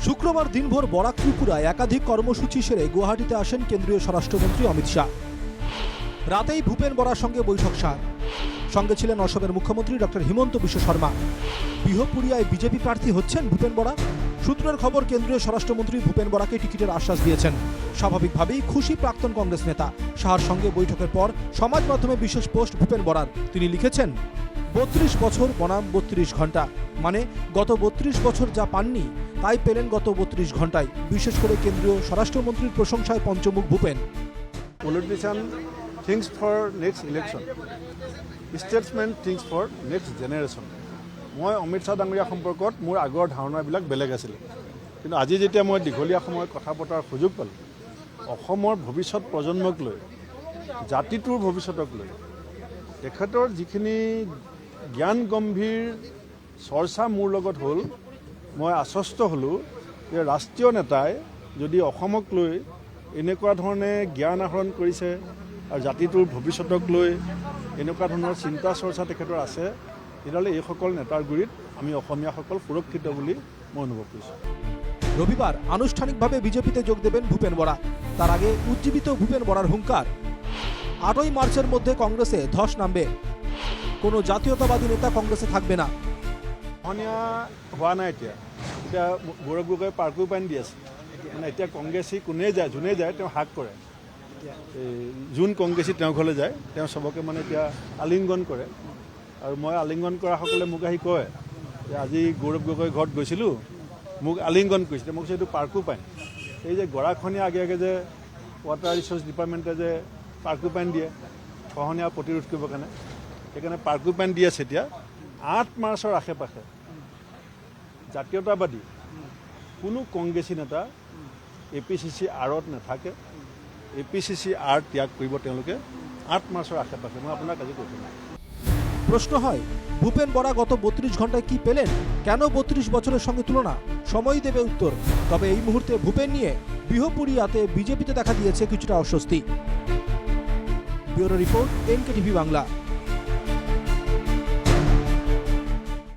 শুক্রবার দিনভর বরাক ত্রিপুরায় একাধিক কর্মসূচি সেরে গুয়াহাটিতে আসেন কেন্দ্রীয় স্বরাষ্ট্রমন্ত্রী অমিত শাহ। রাতেই ভূপেন বরার সঙ্গে বৈঠক শাহ। সঙ্গে ছিলেন অসমের মুখ্যমন্ত্রী ডক্টর হিমন্ত বিশ্ব শর্মা। বিহপুরিয়ায় বিজেপি প্রার্থী হচ্ছেন ভূপেন বরা। সূত্রের খবর, কেন্দ্রীয় স্বরাষ্ট্রমন্ত্রী ভূপেন বরাকে টিকিটের আশ্বাস দিয়েছেন। স্বাভাবিকভাবেই খুশি প্রাক্তন কংগ্রেস নেতা। শাহর সঙ্গে বৈঠকের পর সমাজ মাধ্যমে বিশেষ পোস্ট ভূপেন বরার। তিনি লিখেছেন, 32 বছর বনাম 32 ঘন্টা, মানে গত 32 বছর যা পাননি তাই পেলেন গত 32 ঘন্টায়। বিশেষ করে কেন্দ্রীয় স্বরাষ্ট্রমন্ত্রীর প্রশংসায় পঞ্চমুখ Bhupen. Politician thinks for next election, statesman thinks for next generation. মই অমিত শাহ ডাঙৰীয়া সম্পৰ্কত মোৰ আগৰ ধাৰণাবিলাক বেলেগ আছিল, কিন্তু আজি যেতিয়া মই দীঘলীয়া সময়ত কথা পতাৰ সুযোগ পালোঁ, অসমৰ ভৱিষ্যত প্ৰজন্মক লৈ, জাতিটোৰ ভৱিষ্যতক লৈ তেখেতৰ যিখিনি জ্ঞান গম্ভীৰ চৰ্চা মোৰ লগত হ'ল, মই আশ্বস্ত হ'লোঁ যে ৰাষ্ট্ৰীয় নেতাই যদি অসমক লৈ এনেকুৱা ধৰণে জ্ঞান আহৰণ কৰিছে আৰু জাতিটোৰ ভৱিষ্যতক লৈ এনেকুৱা ধৰণৰ চিন্তা চৰ্চা তেখেতৰ আছে, তেতিয়াহ'লে এইসকল নেতাৰ গুৰিত আমি অসমীয়াসকল সুৰক্ষিত বুলি মই অনুভৱ কৰিছোঁ। রবিবার আনুষ্ঠানিকভাবে বিজেপিতে যোগ দেবেন ভূপেন বরা। তার আগে উজ্জীবিত ভূপেন বরার হুঙ্কার, 8ই মার্চের মধ্যে কংগ্রেসে ধস নামবে। কোনো জাতীয়তাবাদী নেতা কংগ্রেসে থাকবে না। অসমীয়া হোৱা নাই এতিয়া গৌৰৱ গগৈ পাৰ্কো পানী দি আছে, মানে এতিয়া কংগ্ৰেছী যোনে যায় তেওঁ হাক কৰে। যোন কংগ্ৰেছী তেওঁ ঘৰলৈ যায় তেওঁ চবকে মানে এতিয়া আলিংগন কৰে। আৰু মই আলিংগন কৰাসকলে মোক আহি কয় যে আজি গৌৰৱ গগৈ ঘৰত গৈছিলোঁ, মোক আলিংগন কৰিছিলে। মোক কৈছে এইটো পাৰ্কো পানী। এই যে গৰাখহনীয়া আগে আগে যে ৱাটাৰ ৰিচোৰ্চ ডিপাৰ্টমেণ্টে যে পাৰ্কো পানী দিয়ে খহনীয়া প্ৰতিৰোধ কৰিবৰ কাৰণে, সেইকাৰণে পাৰ্কো পানী দি আছে। এতিয়া 8 মাৰ্চৰ আশে পাশে জাতীয়তাবাদী কোনো কংগ্ৰেছী নেতা APCC আৰত নাথাকে। APCC আৰ ত্যাগ কৰিব তেওঁলোকে 8 মাৰ্চৰ আশে পাশে। মই আপোনাক আজি কৈছোঁ। প্রশ্ন হয়, ভূপেন বরা গত 32 ঘন্টায় কি পেলেন? কেন 32 বছরের সঙ্গে তুলনা? সময় দেবে উত্তর। তবে এই মুহূর্তে ভূপেন নিয়ে বিহপুরিয়াতে বিজেপিতে দেখা দিয়েছে কিছুটা অস্বস্তি। Bureau report, NKTV Bangla.